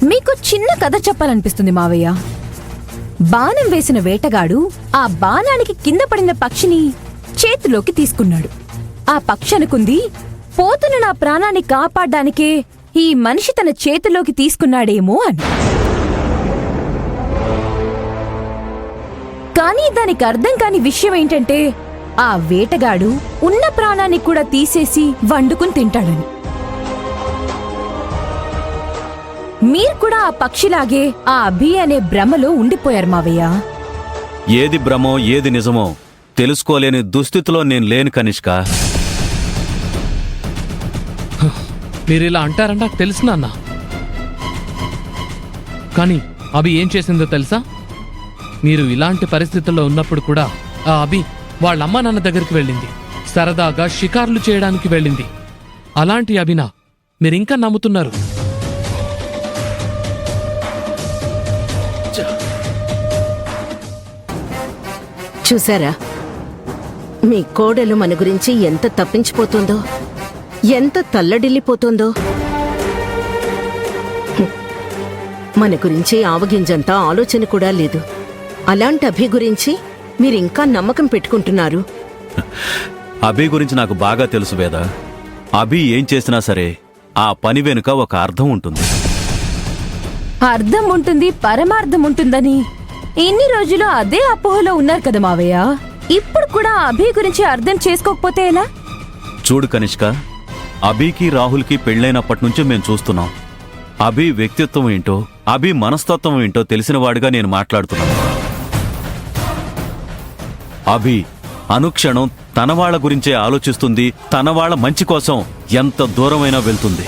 మీకు చిన్న కథ చెప్పాలనిపిస్తుంది మావయ్య. బాణం వేసిన వేటగాడు ఆ బాణానికి కింద పడిన పక్షిని చేతిలోకి తీసుకున్నాడు. ఆ పక్షి అనుకుంది, పోతున్న నా ప్రాణాన్ని కాపాడ్డానికే ఈ మనిషి తన చేతిలోకి తీసుకున్నాడేమో అని. కానీ దానికి అర్థం కాని విషయం ఏంటంటే ఆ వేటగాడు ఉన్న ప్రాణాన్ని కూడా తీసేసి వండుకుని తింటాడని. మీరు కూడా ఆ పక్షిలాగే ఆ అభి అనే భ్రమలో ఉండిపోయారు మావయ్య. ఏది భ్రమో ఏది నిజమో తెలుసుకోలేని దుస్థితిలో నేను లేను కనిష్క. మీరిలా అంటారని నాకు తెలుసు నాన్న. కానీ అభి ఏం చేసిందో తెలుసా? మీరు ఇలాంటి పరిస్థితుల్లో ఉన్నప్పుడు కూడా ఆ అభి వాళ్ళ అమ్మా నాన్న దగ్గరికి వెళ్ళింది. సరదాగా షికార్లు చేయడానికి వెళ్ళింది. అలాంటి అభినా మీరింకా నమ్ముతున్నారు? చూసారా, మీ కోడలు మన గురించి ఎంత తప్పించిపోతుందో, ఎంత తల్లడిల్లిపోతుందో. మన గురించి ఆవగింజంతా ఆలోచన కూడా లేదు. అలాంటి అభి గురించి మీరింకా నమ్మకం పెట్టుకుంటున్నారు. అభి గురించి నాకు బాగా తెలుసు వేద. అభి ఏం చేసినా సరే ఆ పని వెనుక ఒక అర్థం ఉంటుంది. అర్థం ఉంటుంది, పరమార్థం ఉంటుందని ఇన్ని రోజులు అదే అపోహలో ఉన్నారు కదా మావయ్య. ఇప్పుడు కూడా అభి గురించి అర్థం చేసుకోకపోతే ఎలా? చూడు కనిష్క, అభికి రాహుల్కి పెళ్లైనప్పటి నుంచి మేం చూస్తున్నాం. అభి వ్యక్తిత్వం ఏంటో, అభి మనస్తత్వం ఏంటో తెలిసినవాడిగా నేను మాట్లాడుతున్నాను. అభి అనుక్షణం తన వాళ్ల గురించే ఆలోచిస్తుంది. తన వాళ్ల మంచి కోసం ఎంత దూరమైనా వెళ్తుంది.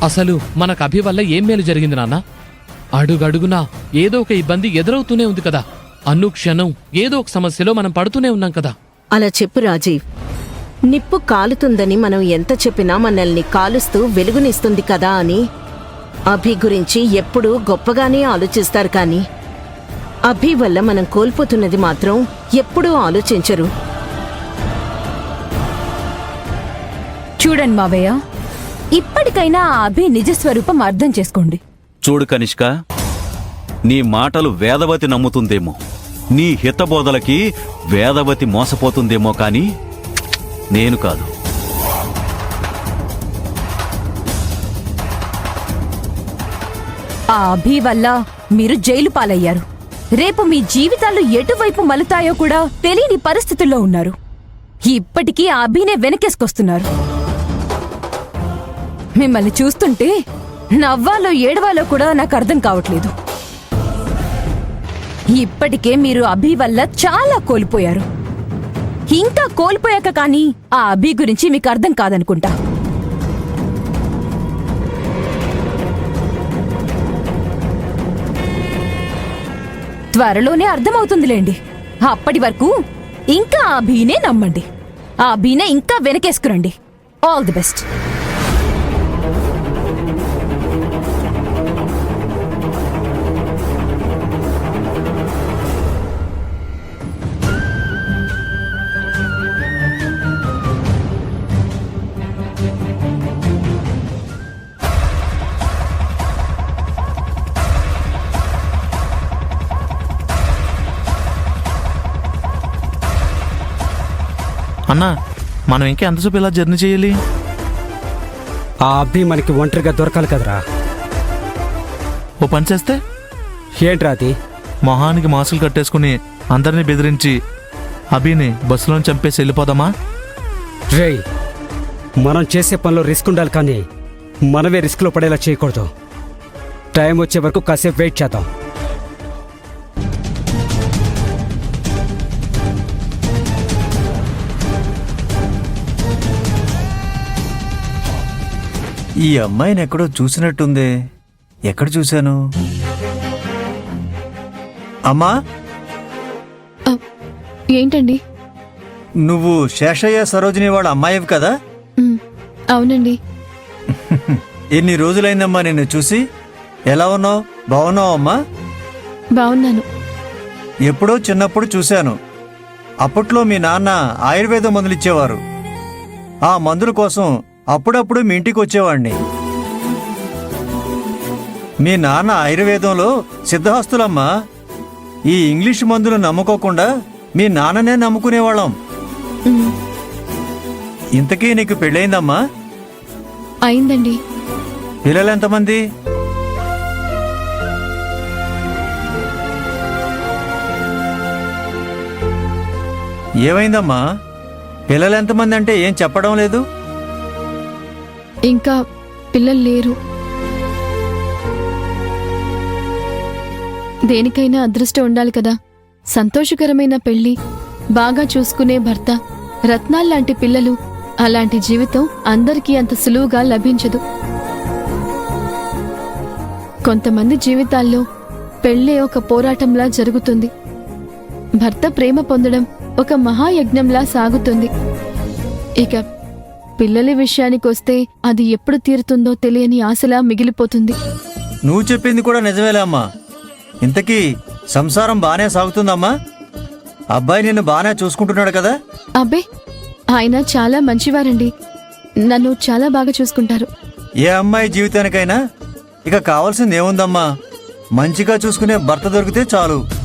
అసలు మనకు అభి వల్ల ఏం మేలు జరిగింది నాన్న? అడుగడుగునా ఏదో ఒక ఇబ్బంది ఎదురవుతూనే ఉంది కదా. అనుక్షణం ఏదో ఒక సమస్యలో మనం పడుతూనే ఉన్నాం కదా. అలా చెప్పు రాజీవ్. నిప్పు కాలుతుందని మనం ఎంత చెప్పినా మనల్ని కాలుస్తూ వెలుగునిస్తుంది కదా అని అభి గురించి ఎప్పుడూ గొప్పగానే ఆలోచిస్తారు. కానీ అభి వల్ల మనం కోల్పోతున్నది మాత్రం ఎప్పుడూ ఆలోచించరు. చూడండి మావయ్య, ఇప్పటికైనా ఆ అభి నిజస్వరూపం అర్థం చేసుకోండి. చూడు కనిష్క, నీ మాటలు వేదవతి నమ్ముతుందేమో, నీ హితబోధలకి వేదవతి మోసపోతుందేమో, కాని నేను కాదు. ఆ అభి వల్ల మీరు జైలు పాలయ్యారు. రేపు మీ జీవితాలు ఎటువైపు మలుతాయో కూడా తెలియని పరిస్థితుల్లో ఉన్నారు. ఇప్పటికీ ఆ అభినే వెనకేసుకొస్తున్నారు. మిమ్మల్ని చూస్తుంటే నవ్వాలో ఏడవాలో కూడా నాకు అర్థం కావట్లేదు. ఇప్పటికే మీరు అభి వల్ల చాలా కోల్పోయారు. ఇంకా కోల్పోయాక కానీ ఆ అభి గురించి మీకు అర్థం కాదనుకుంటా. త్వరలోనే అర్థమవుతుందిలేండి. అప్పటి వరకు ఇంకా ఆ అభినే నమ్మండి. ఆ అభినే ఇంకా వెనకేసుకురండి. All the best. అన్నా, మనం ఇంకా ఎంతసేపు ఇలా జర్నీ చేయాలి? ఆ అబ్బి మనకి ఒంటరిగా దొరకాలి కదరా. ఓ పని చేస్తే ఏంట్రా అది? మొహానికి మాస్కులు కట్టేసుకుని అందరినీ బెదిరించి అభిని బస్సులో చంపేసి వెళ్ళిపోదామా? రేయ్, మనం చేసే పనిలో రిస్క్ ఉండాలి, కానీ మనమే రిస్క్లో పడేలా చేయకూడదు. టైం వచ్చే వరకు కాసేపు వెయిట్ చేద్దాం. ఈ అమ్మాయిని ఎక్కడో చూసినట్టుందే. ఎక్కడ చూశాను? అమ్మా, ఏంటండి? నువ్వు శేషయ్య సరోజిని వాళ్ళ అమ్మాయివి కదా? అవునండి. ఎన్ని రోజులైందమ్మా నిన్ను చూసి. ఎలా ఉన్నావు? బాగున్నావు అమ్మా? బాగున్నాను. ఎప్పుడో చిన్నప్పుడు చూశాను. అప్పట్లో మీ నాన్న ఆయుర్వేద మందులు ఇచ్చేవారు. ఆ మందుల కోసం అప్పుడప్పుడు మీ ఇంటికి వచ్చేవాడిని. మీ నాన్న ఆయుర్వేదంలో సిద్ధహస్తులమ్మా. ఈ ఇంగ్లీష్ మందులు నమ్ముకోకుండా మీ నాన్ననే నమ్ముకునేవాళ్ళం. మ్, ఇంతకీ నీకు పెళ్ళయిందమ్మా? అయిందండి. పిల్లలు ఎంతమంది? ఏమైందమ్మా? పిల్లలు ఎంతమంది అంటే ఏం చెప్పడం లేదు? ఇంకా పిల్లలు లేరు. దేనికైనా అదృష్టం ఉండాలి కదా. సంతోషకరమైన పెళ్లి, బాగా చూసుకునే భర్త, రత్నాల్లాంటి పిల్లలు, అలాంటి జీవితం అందరికీ అంత సులువుగా లభించదు. కొంతమంది జీవితాల్లో పెళ్ళే ఒక పోరాటంలా జరుగుతుంది. భర్త ప్రేమ పొందడం ఒక మహాయజ్ఞంలా సాగుతుంది. ఇక పిల్లల విషయానికొస్తే అది ఎప్పుడు తీరుతుందో తెలియని ఆశలా మిగిలిపోతుంది. నువ్వు చెప్పింది కూడా నిజమేలే అమ్మా. ఇంతకీ సంసారం బానే సాగుతుందమ్మా? అబ్బాయి నిన్ను బానే చూసుకుంటున్నాడు కదా? అబ్బే, ఆయన చాలా మంచివారండి. నన్ను చాలా బాగా చూసుకుంటారు. ఏ అమ్మాయి జీవితానికైనా ఇక కావాల్సింది ఏముందమ్మా? మంచిగా చూసుకునే భర్త దొరికితే చాలు.